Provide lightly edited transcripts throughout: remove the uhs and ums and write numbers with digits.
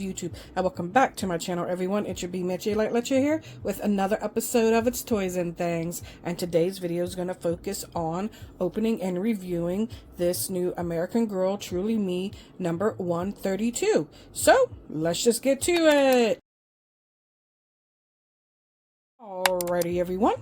YouTube, and welcome back to my channel, everyone. It's your B Mitchie Light Letcha here with another episode of It's Toys and Things, and today's video is going to focus on opening and reviewing this new American Girl Truly Me number 132. So let's just get to it. Alrighty, everyone.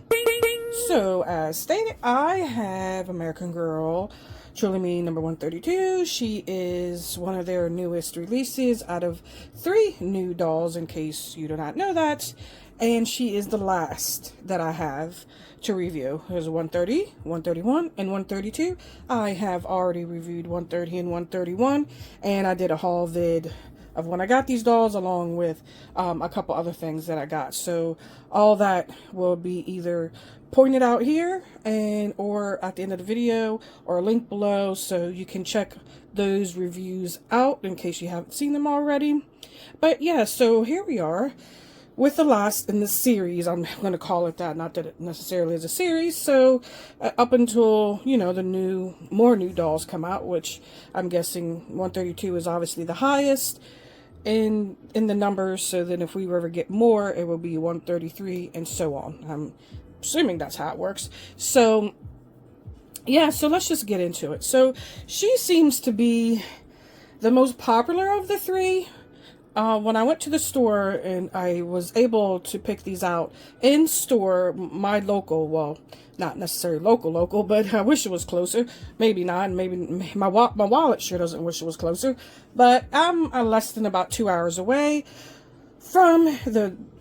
So as stated, I have American Girl Truly Me number 132. She is one of their newest releases out of 3 new dolls, in case you do not know that. And she is the last that I have to review. There's 130, 131, and 132. I have already reviewed 130 and 131, and I did a haul vid of when I got these dolls, along with a couple other things that I got. So all that will be either pointed out here or at the end of the video, or a link below, so you can check those reviews out in case you haven't seen them already. But yeah, so here we are with the last in the series. I'm going to call it that, not that it necessarily is a series. So up until, you know, the more new dolls come out, which I'm guessing 132 is obviously the highest in the numbers, so then if we ever get more, it will be 133 and so on. I'm assuming that's how it works. So yeah, so let's just get into it. So she seems to be the most popular of the 3. When I went to the store and I was able to pick these out in store, my local, well, not necessarily local, but I wish it was closer. Maybe not. Maybe my wallet sure doesn't wish it was closer. But I'm less than about 2 hours away from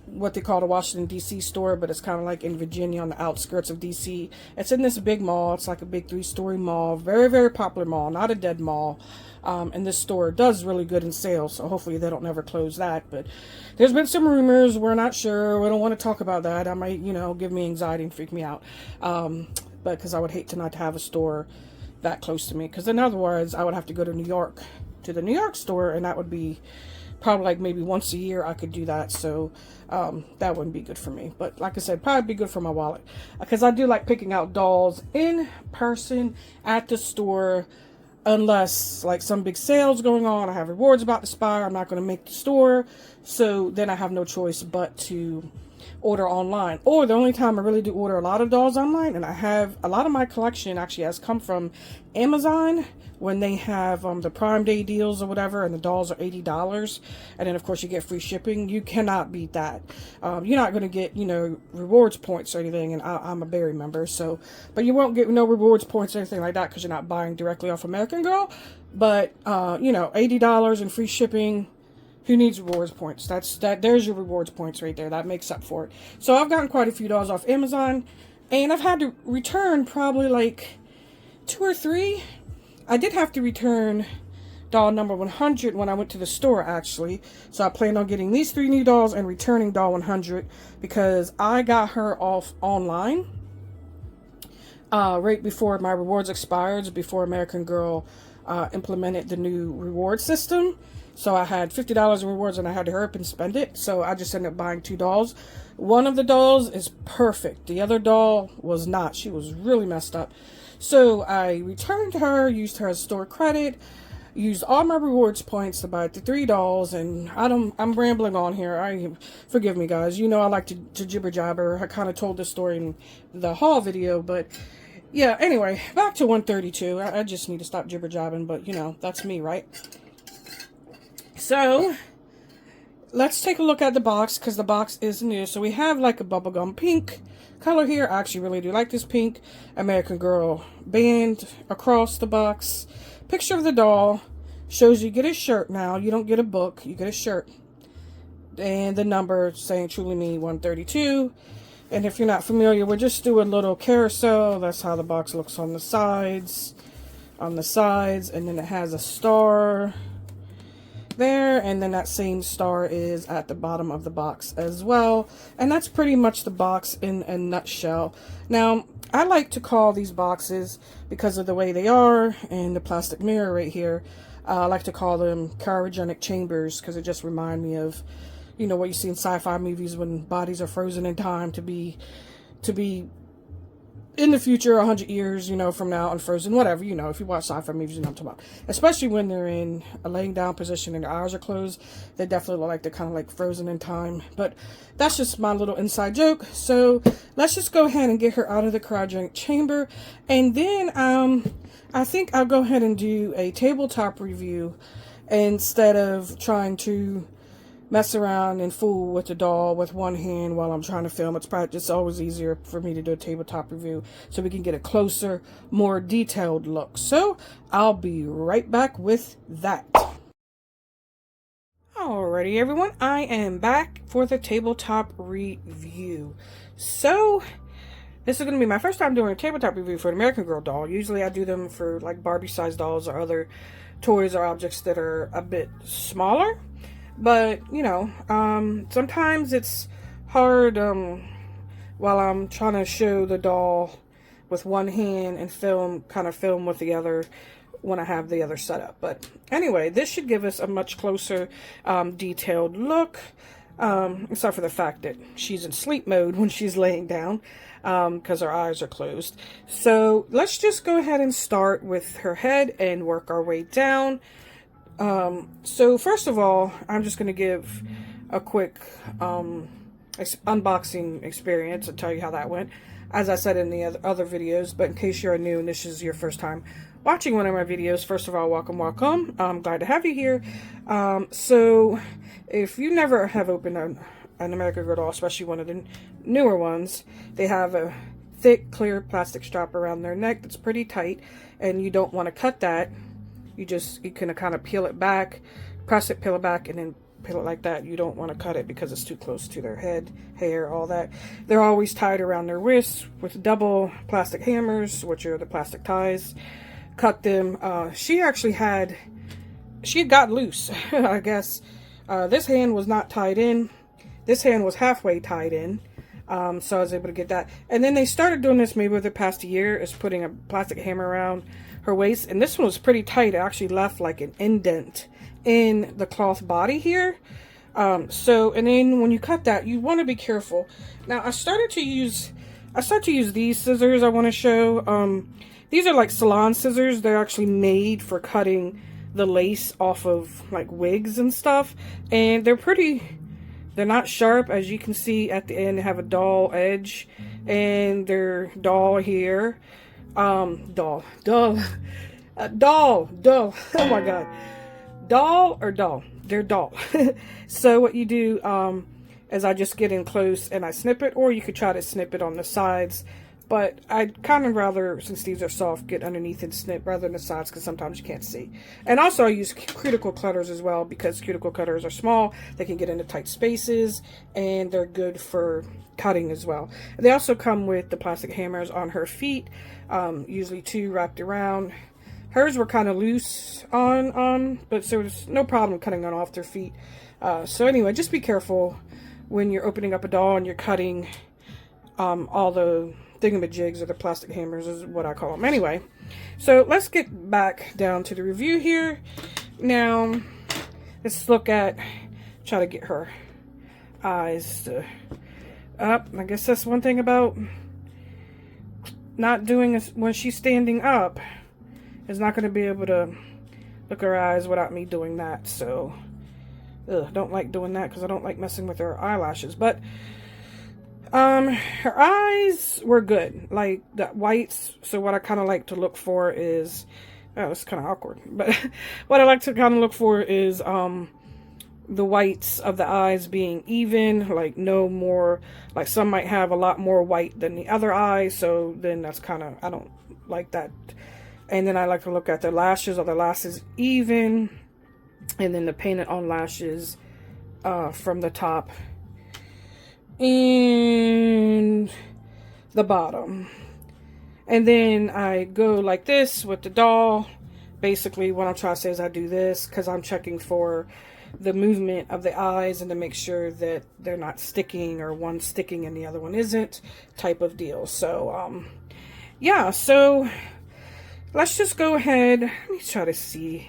what they call the Washington, D.C. store, but it's kind of like in Virginia on the outskirts of D.C. It's in this big mall. It's like a big 3-story mall. Very, very popular mall. Not a dead mall. And this store does really good in sales, so hopefully they don't ever close that. But there's been some rumors. We're not sure. We don't want to talk about that. That might, you know, give me anxiety and freak me out. But because I would hate to not have a store that close to me. Because in other words, I would have to go to New York, to the New York store, and that would be probably like maybe once a year I could do that. So that wouldn't be good for me. But like I said, probably be good for my wallet. Because I do like picking out dolls in person at the store. Unless like some big sales going on, I have rewards about to expire, I'm not going to make the store, so then I have no choice but to order online. Or the only time I really do order a lot of dolls online, and I have a lot of my collection actually has come from Amazon when they have the Prime Day deals or whatever, and the dolls are $80, and then of course you get free shipping. You cannot beat that. You're not going to get, you know, rewards points or anything, and I'm a Berry member, so, but you won't get no rewards points or anything like that because you're not buying directly off American Girl. But you know, $80 and free shipping. Who needs rewards points? There's your rewards points right there. That makes up for it. So I've gotten quite a few dolls off Amazon, and I've had to return probably like 2 or 3. I did have to return doll number 100 when I went to the store, actually. So I plan on getting these 3 new dolls and returning doll 100 because I got her off online right before my rewards expired, before American Girl implemented the new reward system. So I had $50 in rewards and I had to hurry up and spend it. So I just ended up buying 2 dolls. One of the dolls is perfect. The other doll was not. She was really messed up. So I returned her, used her as store credit, used all my rewards points to buy the 3 dolls, and I'm rambling on here. Forgive me, guys. You know I like to jibber jabber. I kind of told this story in the haul video, but yeah. Anyway, back to 132. I just need to stop jibber jabbing, but you know that's me, right? So let's take a look at the box, because the box is new. So we have like a bubblegum pink color here. I actually really do like this pink. American Girl band across the box. Picture of the doll. Shows you get a shirt now. You don't get a book. You get a shirt. And the number saying Truly Me 132. And if you're not familiar, we're just doing a little carousel. That's how the box looks on the sides. On the sides. And then it has a star there, and then that same star is at the bottom of the box as well. And that's pretty much the box in a nutshell. Now I like to call these boxes, because of the way they are and the plastic mirror right here, I like to call them cryogenic chambers, because it just reminds me of, you know, what you see in sci-fi movies when bodies are frozen in time to be in the future, 100 years, you know, from now, unfrozen, whatever, you know, if you watch sci-fi movies, you know what I'm talking about. Especially when they're in a laying down position and their eyes are closed, they definitely look like they're kind of like frozen in time. But that's just my little inside joke. So let's just go ahead and get her out of the cryogenic chamber. And then I think I'll go ahead and do a tabletop review instead of trying to mess around and fool with the doll with one hand while I'm trying to film. It's probably just always easier for me to do a tabletop review so we can get a closer, more detailed look. So I'll be right back with that. Alrighty everyone, I am back for the tabletop review. So this is going to be my first time doing a tabletop review for an American Girl doll. Usually I do them for like Barbie sized dolls or other toys or objects that are a bit smaller. But, you know, sometimes it's hard while I'm trying to show the doll with one hand and kind of film with the other when I have the other set up. But anyway, this should give us a much closer, detailed look, except for the fact that she's in sleep mode when she's laying down because her eyes are closed. So let's just go ahead and start with her head and work our way down. So first of all, I'm just going to give a quick unboxing experience and tell you how that went, as I said in the other videos. But in case you're new and this is your first time watching one of my videos, first of all, welcome. I'm glad to have you here. So if you never have opened an American Girl doll, especially one of the newer ones, they have a thick, clear plastic strap around their neck that's pretty tight, and you don't want to cut that. You can kind of peel it back, press it, peel it back, and then peel it like that. You don't want to cut it because it's too close to their head, hair, all that. They're always tied around their wrists with double plastic hammers, which are the plastic ties. Cut them. She had got loose, I guess. This hand was not tied in. This hand was halfway tied in. So I was able to get that. And then they started doing this maybe over the past year, is putting a plastic hammer around her waist, and this one was pretty tight. It actually left like an indent in the cloth body here. And then when you cut that, you want to be careful. Now I started to use these scissors I want to show. These are like salon scissors. They're actually made for cutting the lace off of like wigs and stuff, and they're not sharp, as you can see at the end. They have a dull edge, and they're dull here. Dull. Oh my god. Dull or dull? They're dull. So what you do, is I just get in close and I snip it, or you could try to snip it on the sides. But I'd kind of rather, since these are soft, get underneath and snip rather than the sides, because sometimes you can't see. And also I use cuticle cutters as well, because cuticle cutters are small. They can get into tight spaces, and they're good for cutting as well. They also come with the plastic hammers on her feet, usually 2 wrapped around. Hers were kind of loose but so there's no problem cutting on off their feet. So anyway, just be careful when you're opening up a doll and you're cutting all the thingamajigs, or the plastic hammers is what I call them. Anyway, so let's get back down to the review here. Now, let's try to get her eyes up. I guess that's one thing about not doing this when she's standing up, is not going to be able to look her eyes without me doing that. So, don't like doing that because I don't like messing with her eyelashes. But her eyes were good, like the whites. So what I kind of like to look for is, it's kind of awkward, but what I like to kind of look for is the whites of the eyes being even, like no more, like some might have a lot more white than the other eye, so then that's kind of, I don't like that. And then I like to look at the lashes. Are the lashes even? And then the painted on lashes from the top and the bottom. And then I go like this with the doll. Basically what I'm trying to say is I do this because I'm checking for the movement of the eyes and to make sure that they're not sticking, or one sticking and the other one isn't, type of deal. So yeah, so let's just go ahead. Let me try to see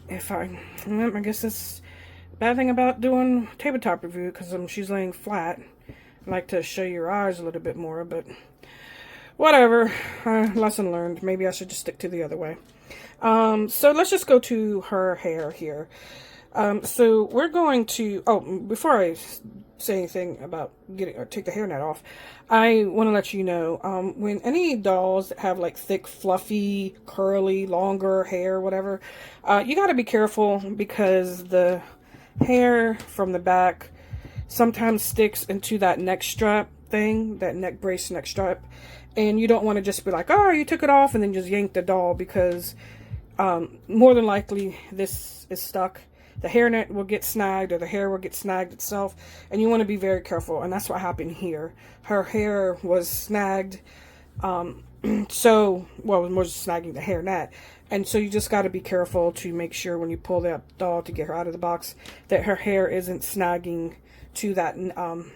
if I guess that's the bad thing about doing tabletop review, because she's laying flat. I like to show your eyes a little bit more, but whatever. Lesson learned. Maybe I should just stick to the other way. So let's just go to her hair here. So we're going to, oh, before I say anything about getting or take the hairnet off, I want to let you know, when any dolls that have like thick, fluffy, curly, longer hair, whatever, you got to be careful because the hair from the back sometimes sticks into that neck strap thing, that neck brace, neck strap, and you don't want to just be like, oh, you took it off and then just yank the doll, because more than likely this is stuck. The hairnet will get snagged, or the hair will get snagged itself, and you want to be very careful. And that's what happened here. Her hair was snagged, so, well, it was more snagging the hairnet. And so you just got to be careful to make sure when you pull that doll to get her out of the box that her hair isn't snagging to that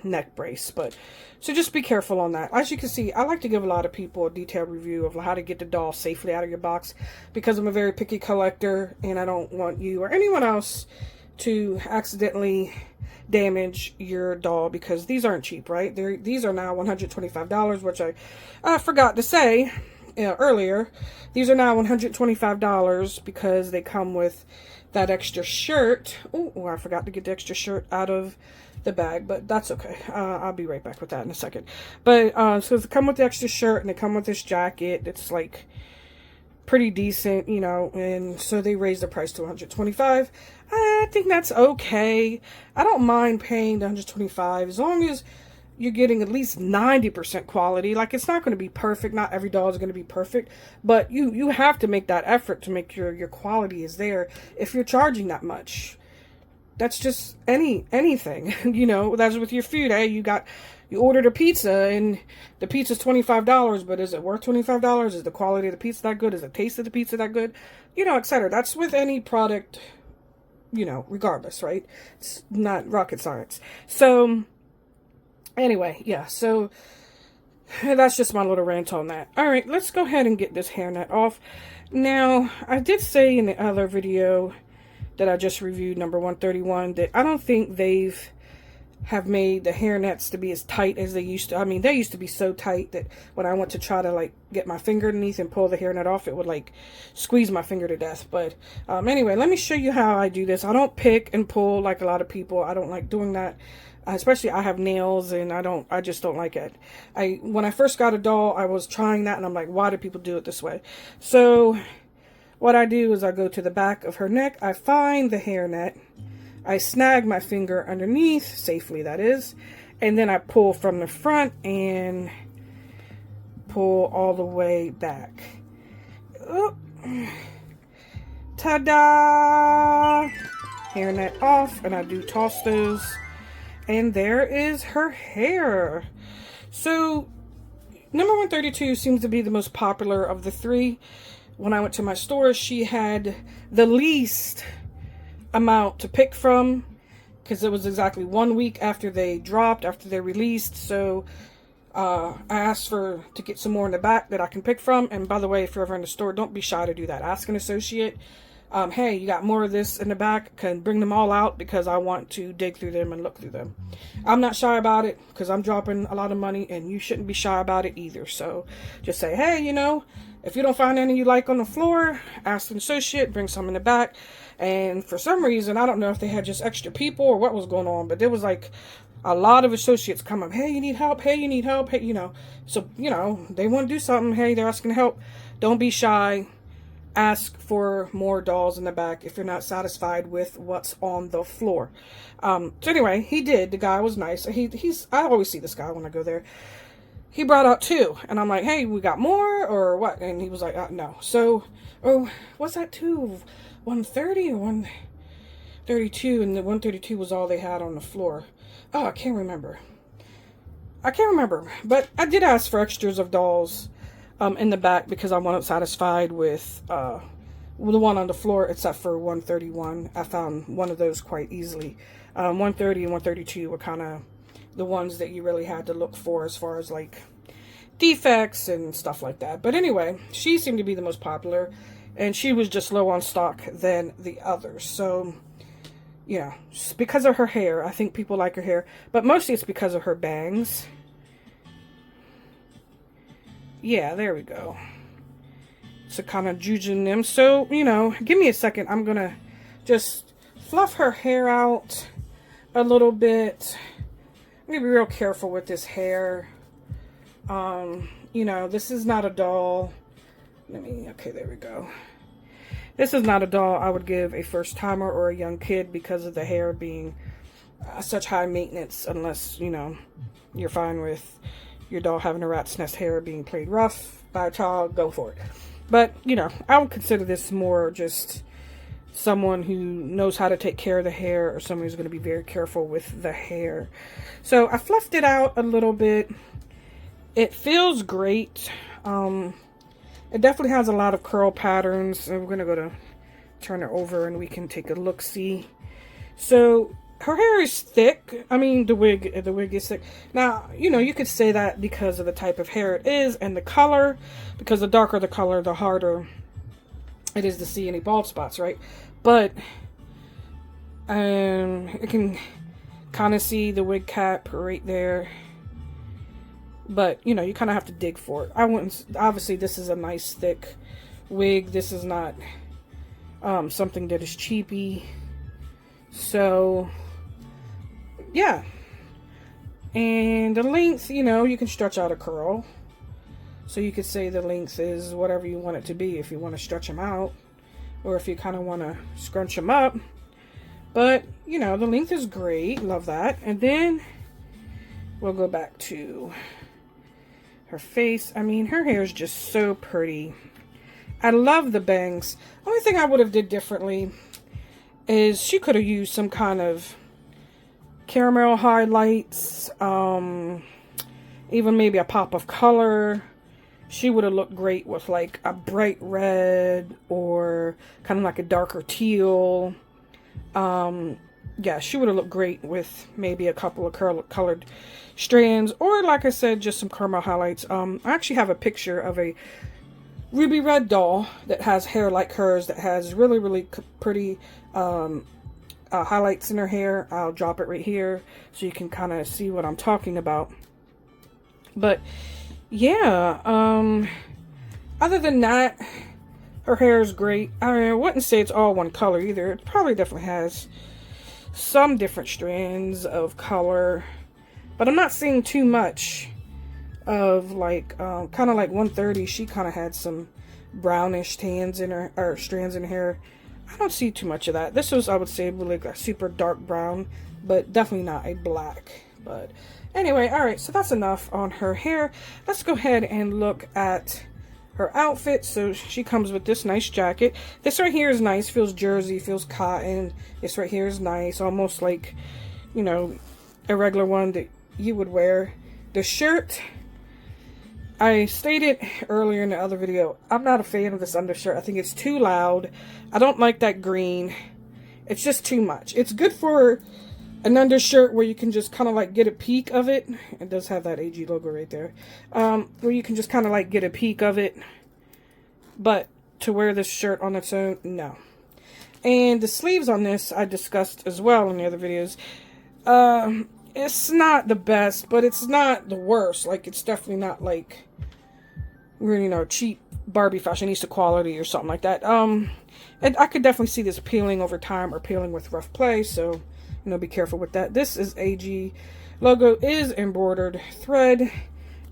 neck brace. But so just be careful on that. As you can see, I like to give a lot of people a detailed review of how to get the doll safely out of your box, because I'm a very picky collector and I don't want you or anyone else to accidentally damage your doll, because these aren't cheap, right? These are now $125, which I forgot to say earlier. These are now $125 because they come with that extra shirt. Oh, I forgot to get the extra shirt out of the bag, but that's okay. I'll be right back with that in a second. But so they come with the extra shirt and they come with this jacket. It's like pretty decent, you know, and so they raised the price to $125. I think that's okay. I don't mind paying the $125 as long as you're getting at least 90% quality. Like, it's not going to be perfect. Not every doll is going to be perfect, but you have to make that effort to make your quality is there if you're charging that much. That's just anything, you know. That's with your food. Hey, you ordered a pizza and the pizza's $25, but is it worth $25? Is the quality of the pizza that good? Is the taste of the pizza that good? You know, etc. That's with any product, you know, regardless, right? It's not rocket science. So anyway, yeah, so that's just my little rant on that. All right, let's go ahead and get this hairnet off. Now, I did say in the other video that I just reviewed, number 131, that I don't think have made the hairnets to be as tight as they used to. I mean, they used to be so tight that when I went to try to like get my finger underneath and pull the hairnet off, it would like squeeze my finger to death. But anyway, let me show you how I do this. I don't pick and pull like a lot of people. I don't like doing that. Especially I have nails and I just don't like it. When I first got a doll, I was trying that and I'm like, why do people do it this way? So what I do is I go to the back of her neck, I find the hairnet, I snag my finger underneath, safely that is, and then I pull from the front and pull all the way back. Oh. Ta-da! Hairnet off, and I do toss those, and there is her hair. So number 132 seems to be the most popular of the three. When I went to my store, she had the least amount to pick from, because it was exactly 1 week after they released. So I asked to get some more in the back that I can pick from. And by the way, if you're ever in the store, don't be shy to do that. Ask an associate, hey, you got more of this in the back? Can bring them all out, because I want to dig through them and look through them. I'm not shy about it, because I'm dropping a lot of money, and you shouldn't be shy about it either. So just say, hey, you know, if you don't find any you like on the floor, ask an associate, bring some in the back. And for some reason, I don't know if they had just extra people or what was going on, but there was like a lot of associates come up. Hey, you need help? Hey, you need help? Hey, you know. So, you know, they want to do something. Hey, they're asking help. Don't be shy. Ask for more dolls in the back if you're not satisfied with what's on the floor. So anyway, he did. The guy was nice. I always see this guy when I go there. He brought out two, and I'm like, hey, we got more or what? And he was like, no. So, what's that two? 130 or 132? And the 132 was all they had on the floor. Oh, I can't remember. But I did ask for extras of dolls in the back, because I wasn't satisfied with the one on the floor, except for 131. I found one of those quite easily. 130 and 132 were kind of the ones that you really had to look for as far as like defects and stuff like that. But anyway, she seemed to be the most popular, and she was just low on stock than the others. So yeah, just because of her hair. I think people like her hair, but mostly it's because of her bangs. Yeah, there we go. To kind of judging them. So, you know, give me a second. I'm going to just fluff her hair out a little bit. I'm going to be real careful with this hair. You know, this is not a doll. Okay, there we go. This is not a doll I would give a first timer or a young kid because of the hair being such high maintenance, unless, you know, you're fine with your doll having a rat's nest hair being played rough by a child, go for it. But, you know, I would consider this more just someone who knows how to take care of the hair, or someone who's going to be very careful with the hair. So I fluffed it out a little bit. It feels great. It definitely has a lot of curl patterns. And we're going to go to turn it over and we can take a look-see. So her hair is thick. I mean, the wig is thick. Now, you know, you could say that because of the type of hair it is and the color, because the darker the color, the harder it is to see any bald spots, right? But you can kind of see the wig cap right there. But, you know, you kind of have to dig for it. I wouldn't, obviously this is a nice thick wig. This is not something that is cheapy. So, yeah. And the length, you know, you can stretch out a curl. So you could say the length is whatever you want it to be if you want to stretch them out. Or if you kind of want to scrunch them up. But, you know, the length is great. Love that. And then we'll go back to her face. I mean, her hair is just so pretty. I love the bangs. Only thing I would have did differently is she could have used some kind of caramel highlights, even maybe a pop of color. She would have looked great with like a bright red or kind of like a darker teal. Yeah, she would have looked great with maybe a couple of colored strands, or like I said, just some caramel highlights. I actually have a picture of a ruby red doll that has hair like hers, that has really, really pretty highlights in her hair. I'll drop it right here so you can kind of see what I'm talking about. But yeah, other than that, her hair is great. I wouldn't say it's all one color either. It probably definitely has some different strands of color, but I'm not seeing too much of like kind of like 130. She kind of had some brownish tans in her, or strands in her hair. I don't see too much of that. This was, I would say, like a super dark brown, but definitely not a black. But anyway, all right, so that's enough on her hair. Let's go ahead and look at her outfit. So she comes with this nice jacket. This right here is nice, feels jersey, feels cotton. This right here is nice, almost like, you know, a regular one that you would wear. The shirt, I stated earlier in the other video, I'm not a fan of this undershirt. I think it's too loud. I don't like that green. It's just too much. It's good for an undershirt where you can just kind of like get a peek of it. It does have that AG logo right there. Where you can just kind of like get a peek of it. But to wear this shirt on its own, no. And the sleeves on this, I discussed as well in the other videos. It's not the best, but it's not the worst. Like, it's definitely not like, really, you know, cheap Barbie fashionista quality or something like that. And I could definitely see this peeling over time or peeling with rough play, so, you know, be careful with that. This is AG. Logo is embroidered thread.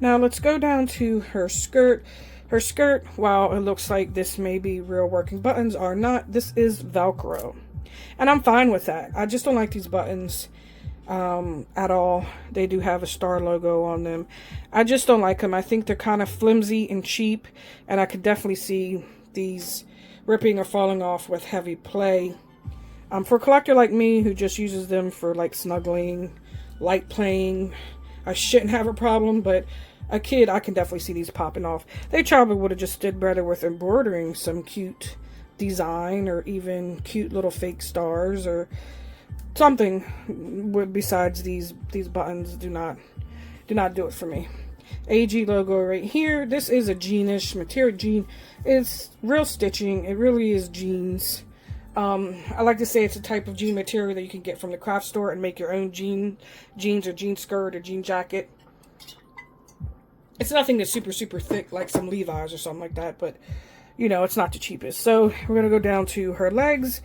Now, let's go down to her skirt. Her skirt, while it looks like this may be real working buttons, are not. This is Velcro. And I'm fine with that. I just don't like these buttons at all. They do have a star logo on them. I just don't like them. I think they're kind of flimsy and cheap, and I could definitely see these ripping or falling off with heavy play. For a collector like me who just uses them for like snuggling, light playing, I shouldn't have a problem, but a kid, I can definitely see these popping off. They probably would have just did better with embroidering some cute design, or even cute little fake stars or something. Besides these buttons do not do it for me. AG logo right here. This is a jeanish material. Jean, it's real stitching. It really is jeans. I like to say it's a type of jean material that you can get from the craft store and make your own jeans or jean skirt or jean jacket. It's nothing that's super, super thick like some Levi's or something like that, but, you know, it's not the cheapest. So we're going to go down to her legs.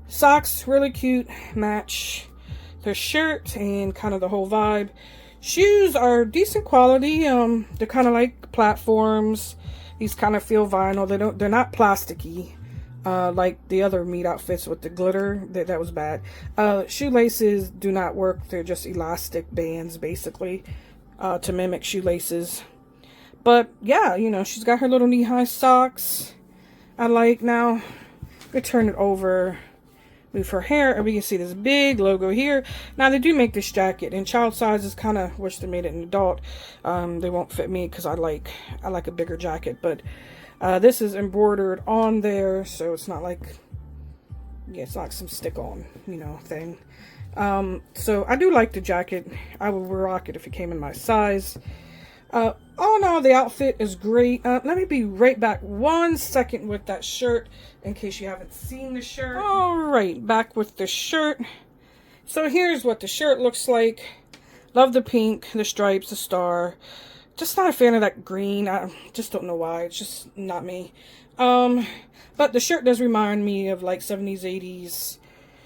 Socks, really cute, match the shirt and kind of the whole vibe. Shoes are decent quality. They're kind of like platforms. These kind of feel vinyl. They're not plasticky. Like the other meat outfits with the glitter, that was bad. Shoelaces do not work. They're just elastic bands, basically, to mimic shoelaces. But yeah, you know, she's got her little knee-high socks. I like. Now, we turn it over, move her hair, and we can see this big logo here. Now, they do make this jacket in child sizes. Kind of wish they made it in adult. They won't fit me because I like a bigger jacket, but this is embroidered on there, so it's not like, yeah, it's not some stick-on, you know, thing. So I do like the jacket. I would rock it if it came in my size. All in all, the outfit is great. Let me be right back 1 second with that shirt in case you haven't seen the shirt. All right, back with the shirt. So here's what the shirt looks like. Love the pink, the stripes, the star. Just not a fan of that green. I just don't know why. It's just not me. But the shirt does remind me of like 70s, 80s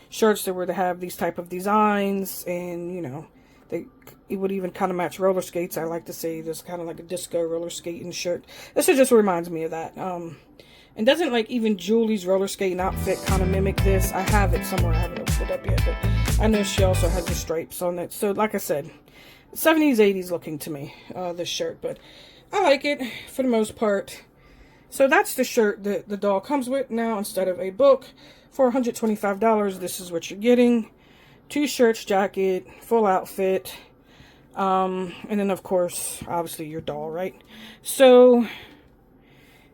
shirts that were to have these type of designs, and you know, it would even kind of match roller skates. I like to say there's kind of like a disco roller skating shirt. This just reminds me of that. And doesn't like even Julie's roller skating outfit kind of mimic this? I have it somewhere. I haven't opened it up yet, but I know she also has the stripes on it. So like I said, 70s, 80s looking to me, this shirt, but I like it for the most part. So that's the shirt that the doll comes with. Now, instead of a book, for $125, this is what you're getting. 2 shirts, jacket, full outfit, and then of course, obviously your doll, right? So,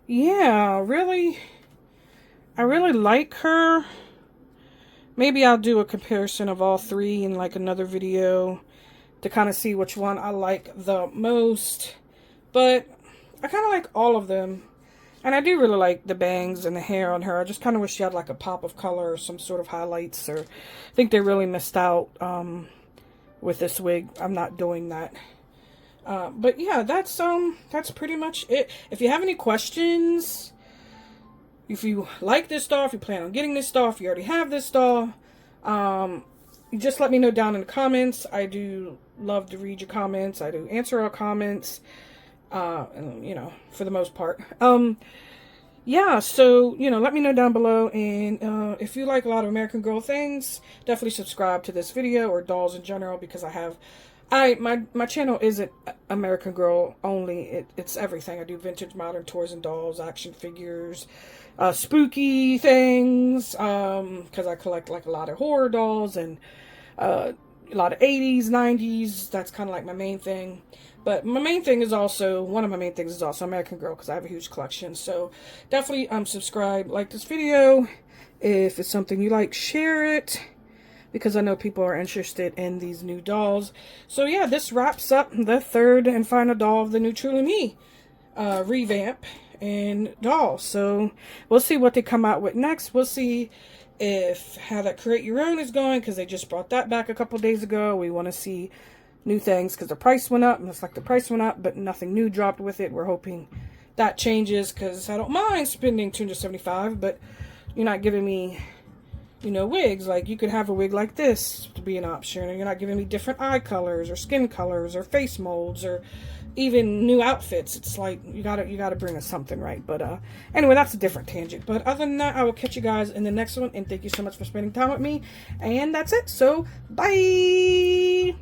yeah, I really like her. Maybe I'll do a comparison of all 3 in like another video to kind of see which one I like the most. But I kind of like all of them. And I do really like the bangs and the hair on her. I just kind of wish she had like a pop of color or some sort of highlights. Or I think they really missed out with this wig. I'm not doing that. But yeah, that's pretty much it. If you have any questions, if you like this doll, if you plan on getting this doll, if you already have this doll, just let me know down in the comments. I do love to read your comments. I do answer all comments, and, you know, for the most part. Yeah, so, you know, let me know down below. And if you like a lot of American Girl things, definitely subscribe to this video, or dolls in general, because my channel isn't American Girl only. It's everything. I do vintage, modern, toys and dolls, action figures, spooky things, because I collect like a lot of horror dolls and a lot of 80s, 90s. That's kind of like my main thing. But my main thing is also, one of my main things is also American Girl, because I have a huge collection. So definitely subscribe, like this video. If it's something you like, share it, because I know people are interested in these new dolls. So yeah, this wraps up the 3rd and final doll of the new Truly Me revamp and doll. So we'll see what they come out with next. We'll see if how that Create Your Own is going, because they just brought that back a couple days ago. We want to see new things because the price went up, and it's like the price went up, but nothing new dropped with it. We're hoping that changes, because I don't mind spending $275, but you're not giving me, you know, wigs. Like, you could have a wig like this to be an option, and you're not giving me different eye colors or skin colors or face molds or even new outfits. It's like you gotta bring us something, right? But anyway, that's a different tangent. But other than that, I will catch you guys in the next one, and thank you so much for spending time with me. And that's it. So bye.